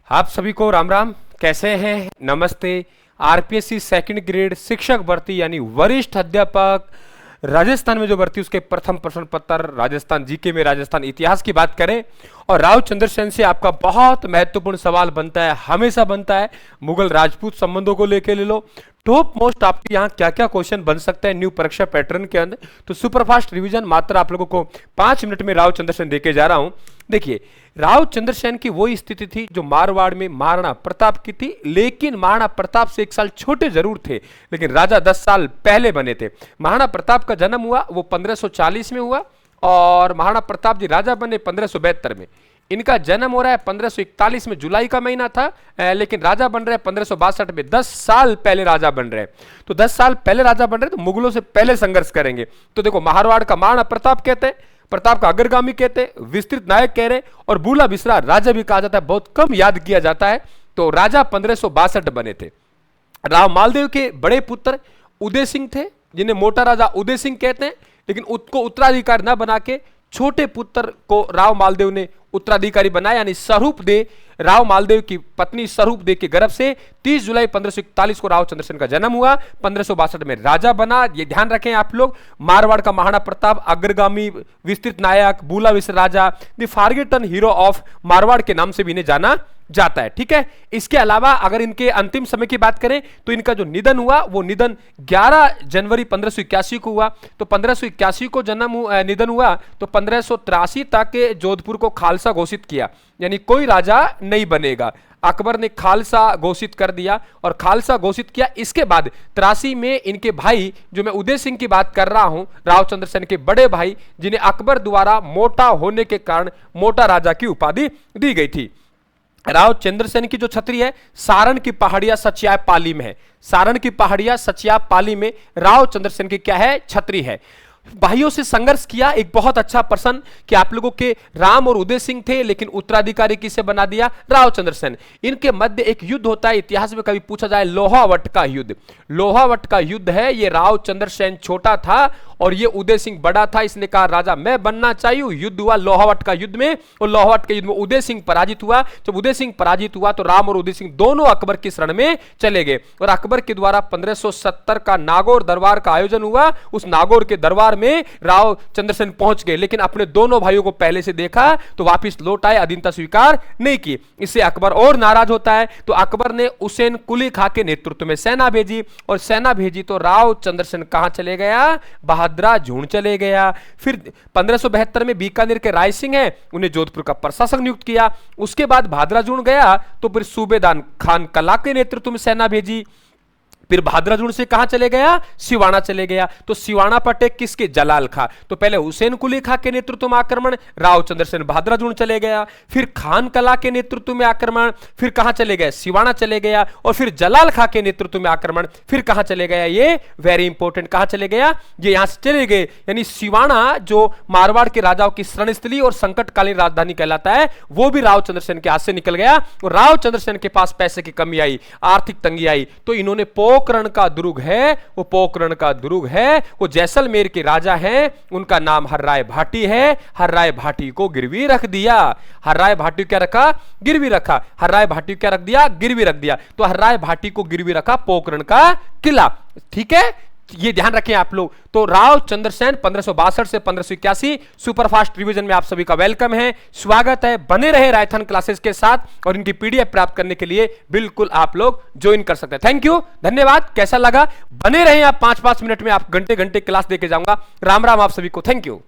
आप सभी को राम राम। कैसे हैं? नमस्ते। आरपीएससी सेकंड ग्रेड शिक्षक भर्ती यानी वरिष्ठ अध्यापक राजस्थान में जो भर्ती उसके प्रथम प्रश्न पत्र राजस्थान जीके में राजस्थान इतिहास की बात करें और राव चंद्रसेन से आपका बहुत महत्वपूर्ण सवाल बनता है, हमेशा बनता है। मुगल राजपूत संबंधों को लेके ले लो, टॉप मोस्ट आपके यहाँ क्या क्या क्वेश्चन बन सकते हैं न्यू परीक्षा पैटर्न के अंदर। तो सुपरफास्ट रिवीजन मात्र आप लोगों को 5 मिनट में राव चंद्रसेन देके जा रहा हूं। देखिए, राव चंद्रसेन की वही स्थिति थी जो मारवाड़ में महाराणा प्रताप की थी, लेकिन महाराणा प्रताप से 1 साल छोटे जरूर थे, लेकिन राजा 10 साल पहले बने थे। महाराणा प्रताप का जन्म हुआ वो 1540 में हुआ और महाराणा प्रताप जी राजा बने 1572 में। इनका जन्म हो रहा है 1541 में, जुलाई का महीना था, लेकिन राजा बन रहे हैं 1562 में। 10 साल पहले राजा बन रहे हैं। तो 10 साल पहले राजा बन रहे हैं तो मुगलों से पहले संघर्ष करेंगे। तो देखो, मारवाड़ का महाराणा प्रताप कहते हैं, प्रताप का अग्रगामी कहते हैं, विस्तृत नायक कह रहे हैं और बूला बिसरा राजा भी कहा जाता है, बहुत कम याद किया जाता है। तो राजा 1562 बने थे। राव मालदेव के बड़े पुत्र उदय सिंह थे, जिन्हें मोटा राजा उदय सिंह कहते हैं, लेकिन उसको उत्तराधिकार न बना के छोटे पुत्र को राव मालदेव ने उत्तराधिकारी बनाया, यानी स्वरूप दे। राव मालदेव की पत्नी स्वरूप दे के गर्भ से 30 जुलाई 1541 को राव चंद्रसेन का जन्म हुआ। 1562 में राजा बना। ये ध्यान रखें आप लोग, मारवाड़ का महाराणा प्रताप अग्रगामी, विस्तृत नायक, बूला बिसरा राजा, the forgotten hero of Marwar के नाम से भी इन्हें जाना जाता है। ठीक है। इसके अलावा अगर इनके अंतिम समय की बात करें तो इनका जो निधन हुआ वो निधन 11 जनवरी 1581 को हुआ। तो 1581 को निधन हुआ तो 1583 तक जोधपुर को खालसा घोषित किया, यानी कोई राजा नहीं बनेगा। अकबर ने खालसा घोषित कर दिया और खालसा घोषित किया। इसके बाद 83 में इनके भाई, जो मैं उदय सिंह की बात कर रहा हूं, राव चंद्रसेन के बड़े भाई, जिन्हें अकबर द्वारा मोटा होने के कारण मोटा राजा की उपाधि दी गई थी। राव चंद्रसेन की जो छतरी है सारण की पहाड़िया सचिया पाली में है। सारण की पहाड़िया सचिया पाली में राव चंद्रसेन की क्या है? छतरी है। भाइयों से संघर्ष किया। एक बहुत अच्छा प्रश्न कि आप लोगों के राम और उदय सिंह थे, लेकिन उत्तराधिकारी किसे बना दिया? राव चंद्रसेन। इनके मध्य एक युद्ध होता है, इतिहास में कभी पूछा जाए, लोहावट का युद्ध। लोहावट का युद्ध है। ये राव चंद्रसेन छोटा था और ये उदय सिंह बड़ा था। इसने कहा राजा मैं बनना चाहिए। युद्ध हुआ लोहावट का युद्ध में, और लोहावट के युद्ध में उदय सिंह पराजित हुआ। जब उदय सिंह पराजित हुआ तो राम और उदय सिंह दोनों अकबर की शरण में चले गए और अकबर के द्वारा 1570 का नागौर दरबार का आयोजन हुआ। उस नागौर के दरबार में राव चंद्रसेन पहुंच गए, लेकिन अपने दोनों भाइयों को पहले से देखा तो वापिस लौट आए, अधीनता स्वीकार नहीं की। इससे अकबर और नाराज होता है। तो अकबर ने हुसैन कुली खां के नेतृत्व में सेना भेजी और सेना भेजी तो राव चंद्रसेन कहां चले गया? बहादुरा झूण चले गया। फिर 1572 में बीकानेर के राय सिंह है, उन्हें जोधपुर का प्रशासक नियुक्त किया। उसके बाद भादरा जून गया तो फिर सूबेदार खान कला के नेतृत्व में सेना भेजी। फिर भादराजून से कहां चले गया? सिवाना चले गया। तो सिवाना पर अटैक किसके? जलाल खां। तो पहले हुसैन कुली खां के नेतृत्व में आक्रमण, राव चंद्रसेन भादराजून चले गया। फिर खान कला के नेतृत्व में आक्रमण, फिर कहां चले गए? सिवाना चले गया। और फिर जलाल खां के नेतृत्व में आक्रमण, फिर कहां चले गया? ये वेरी इंपॉर्टेंट, कहां चले गया? ये यहां से चले गए। यानी सिवाना जो मारवाड़ के राजाओं की शरणस्थली और संकटकालीन राजधानी कहलाता है, वो भी राव चंद्रसेन के हाथ से निकल गया। और राव चंद्रसेन के पास पैसे की कमी आई, आर्थिक तंगी आई, तो इन्होंने पोखरण का दुर्ग है, वो पोखरण का दुर्ग है, वो जैसलमेर के राजा हैं, उनका नाम हर्राय भाटी है। हर्राय भाटी को गिरवी रख दिया। हर्राय भाटी क्या रखा? गिरवी रखा। हर्राय भाटी क्या रख दिया? गिरवी रख दिया। तो हर्राय भाटी को गिरवी रखा पोखरण का किला। ठीक है, ये ध्यान रखें आप लोग। तो राव चंद्रसेन 1562 से 1581 सुपरफास्ट रिवीजन में आप सभी का वेलकम है, स्वागत है। बने रहे रायथन क्लासेस के साथ और इनकी पीडीएफ प्राप्त करने के लिए बिल्कुल आप लोग ज्वाइन कर सकते हैं। थैंक यू, धन्यवाद। कैसा लगा? बने रहे आप, 5-5 मिनट में आप घंटे घंटे क्लास देके जाऊंगा। राम राम आप सभी को, थैंक यू।